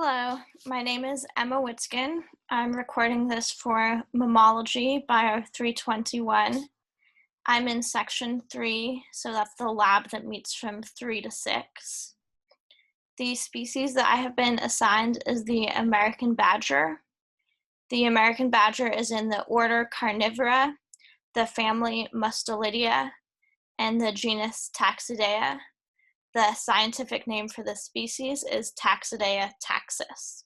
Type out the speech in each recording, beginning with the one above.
Hello, my name is Emma Witkin. I'm recording this for Mammalogy Bio 321. I'm in section 3, so that's the lab that meets from 3 to 6. The species that I have been assigned is the American badger. The American badger is in the order Carnivora, the family Mustelidae, and the genus Taxidae. The scientific name for this species is Taxidae taxus.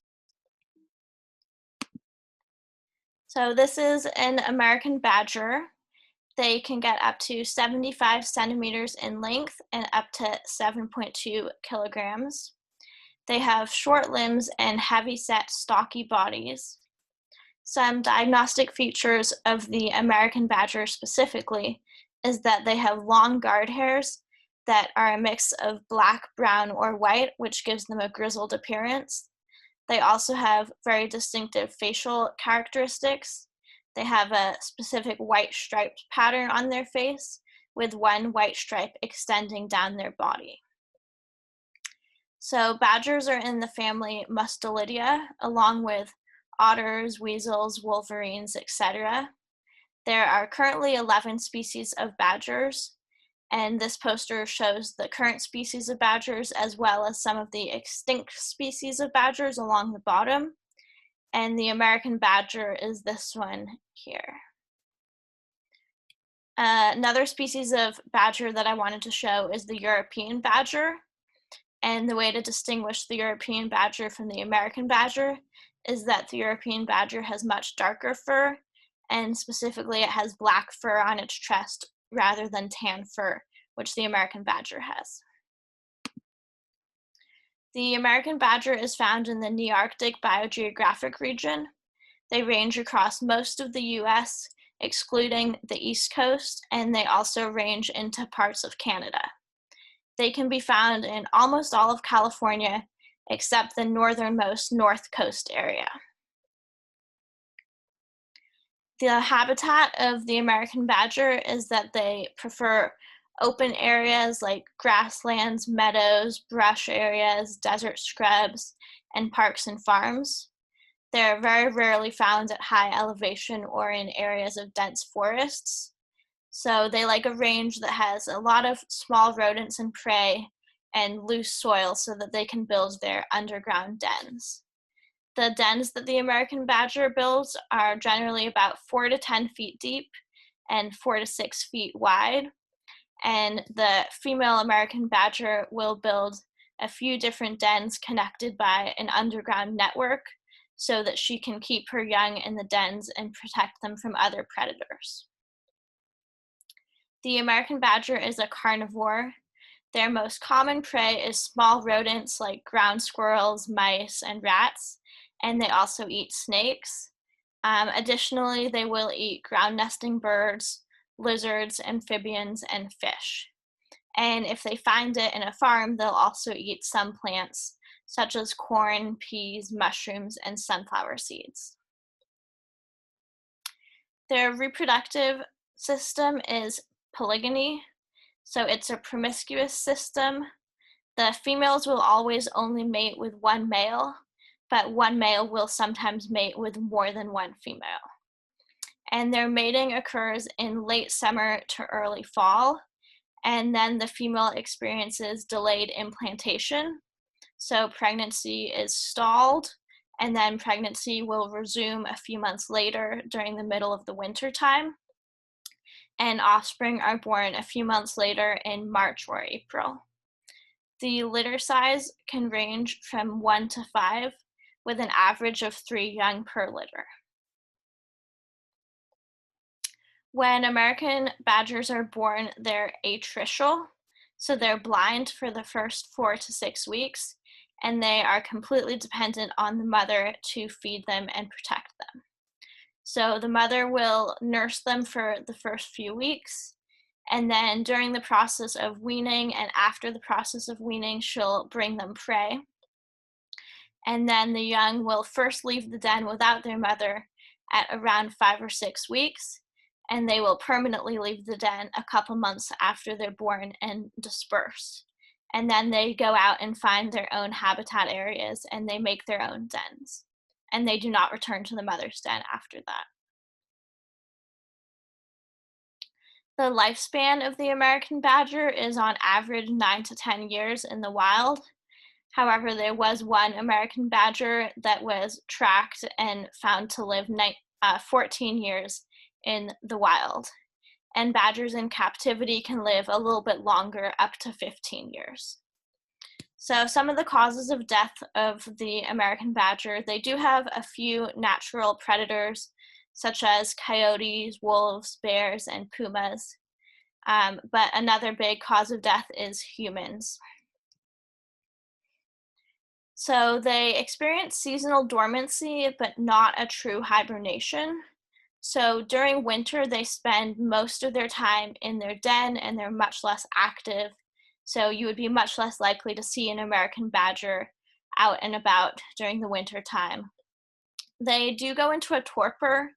So this is an American badger. They can get up to 75 centimeters in length and up to 7.2 kilograms. They have short limbs and heavy-set, stocky bodies. Some diagnostic features of the American badger specifically is that they have long guard hairs that are a mix of black, brown, or white, which gives them a grizzled appearance. They also have very distinctive facial characteristics. They have a specific white striped pattern on their face, with one white stripe extending down their body. So badgers are in the family Mustelidae, along with otters, weasels, wolverines, etc. There are currently 11 species of badgers, and this poster shows the current species of badgers as well as some of the extinct species of badgers along the bottom. And the American badger is this one here. Another species of badger that I wanted to show is the European badger. And the way to distinguish the European badger from the American badger is that the European badger has much darker fur, and specifically it has black fur on its chest rather than tan fur, which the American badger has. The American badger is found in the Nearctic biogeographic region. They range across most of the US, excluding the East Coast, and they also range into parts of Canada. They can be found in almost all of California, except the northernmost North Coast area. The habitat of the American badger is that they prefer open areas like grasslands, meadows, brush areas, desert scrubs, and parks and farms. They're very rarely found at high elevation or in areas of dense forests. So they like a range that has a lot of small rodents and prey and loose soil so that they can build their underground dens. The dens that the American badger builds are generally about 4 to 10 feet deep and 4 to 6 feet wide. And the female American badger will build a few different dens connected by an underground network so that she can keep her young in the dens and protect them from other predators. The American badger is a carnivore. Their most common prey is small rodents like ground squirrels, mice, and rats, and they also eat snakes. Additionally, they will eat ground nesting birds, lizards, amphibians, and fish. And if they find it in a farm, they'll also eat some plants, such as corn, peas, mushrooms, and sunflower seeds. Their reproductive system is polygamy, so it's a promiscuous system. The females will always only mate with one male, but one male will sometimes mate with more than one female. And their mating occurs in late summer to early fall, and then the female experiences delayed implantation. So pregnancy is stalled, and then pregnancy will resume a few months later during the middle of the winter time. And offspring are born a few months later in March or April. The litter size can range from 1 to 5, with an average of 3 young per litter. When American badgers are born, they're atricial, so they're blind for the first 4 to 6 weeks, and they are completely dependent on the mother to feed them and protect them. So the mother will nurse them for the first few weeks, and then during the process of weaning and after the process of weaning, she'll bring them prey. And then the young will first leave the den without their mother at around 5 or 6 weeks, and they will permanently leave the den a couple months after they're born and disperse. and then they go out and find their own habitat areas and they make their own dens. And they do not return to the mother's den after that. The lifespan of the American badger is on average 9 to 10 years in the wild. However, there was one American badger that was tracked and found to live 14 years in the wild. And badgers in captivity can live a little bit longer, up to 15 years. So some of the causes of death of the American badger, they do have a few natural predators, such as coyotes, wolves, bears, and pumas. But another big cause of death is humans. So they experience seasonal dormancy, but not a true hibernation. So during winter, they spend most of their time in their den and they're much less active. So you would be much less likely to see an American badger out and about during the winter time. They do go into a torpor,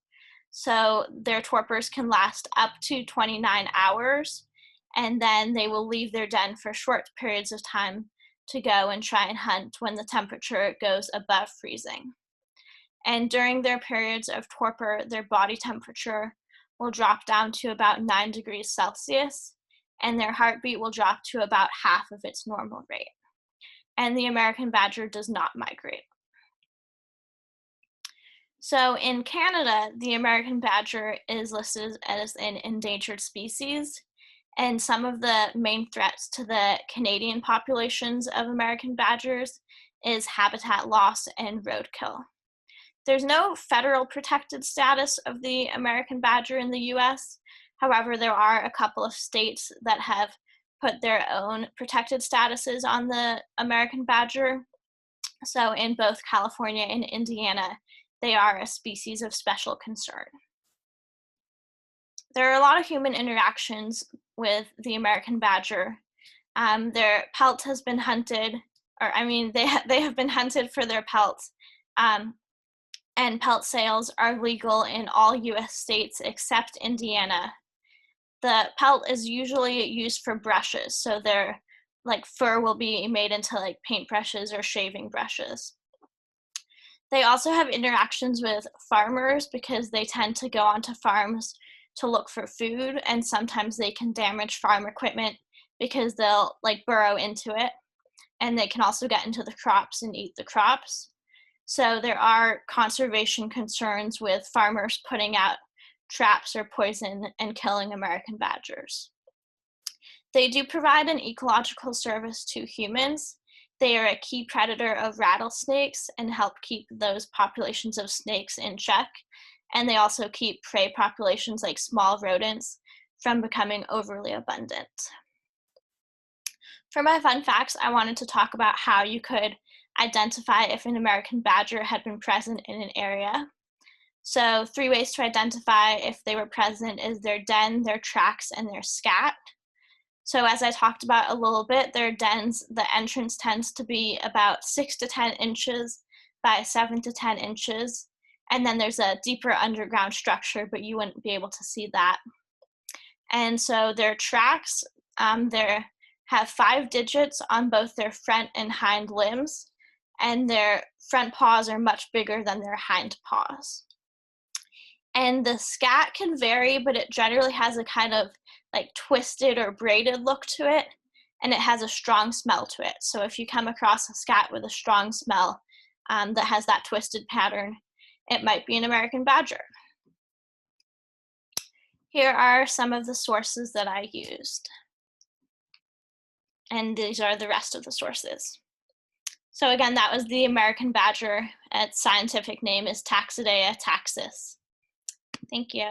so their torpors can last up to 29 hours, and then they will leave their den for short periods of time to go and try and hunt when the temperature goes above freezing. And during their periods of torpor, their body temperature will drop down to about 9 degrees Celsius, and their heartbeat will drop to about half of its normal rate. And the American badger does not migrate. So in Canada, the American badger is listed as an endangered species, and some of the main threats to the Canadian populations of American badgers is habitat loss and roadkill. There's no federal protected status of the American badger in the US. However, there are a couple of states that have put their own protected statuses on the American badger. So in both California and Indiana, they are a species of special concern. There are a lot of human interactions with the American badger. Their pelt has been hunted, or I mean, they have been hunted for their pelts. And pelt sales are legal in all US states except Indiana. The pelt is usually used for brushes, so their fur will be made into like paintbrushes or shaving brushes. They also have interactions with farmers because they tend to go onto farms to look for food, and sometimes they can damage farm equipment because they'll burrow into it, and they can also get into the crops and eat the crops. So there are conservation concerns with farmers putting out traps or poison and killing American badgers. They do provide an ecological service to humans. They are a key predator of rattlesnakes and help keep those populations of snakes in check. And they also keep prey populations like small rodents from becoming overly abundant. For my fun facts, I wanted to talk about how you could identify if an American badger had been present in an area. So 3 ways to identify if they were present is their den, their tracks, and their scat. So as I talked about a little bit, their dens, the entrance tends to be about 6 to 10 inches by 7 to 10 inches. And then there's a deeper underground structure, but you wouldn't be able to see that. And so their tracks, they have 5 digits on both their front and hind limbs, and their front paws are much bigger than their hind paws. And the scat can vary, but it generally has a kind of twisted or braided look to it, and it has a strong smell to it. So if you come across a scat with a strong smell that has that twisted pattern, it might be an American badger. Here are some of the sources that I used. And these are the rest of the sources. So again, that was the American badger. Its scientific name is Taxidae taxus. Thank you.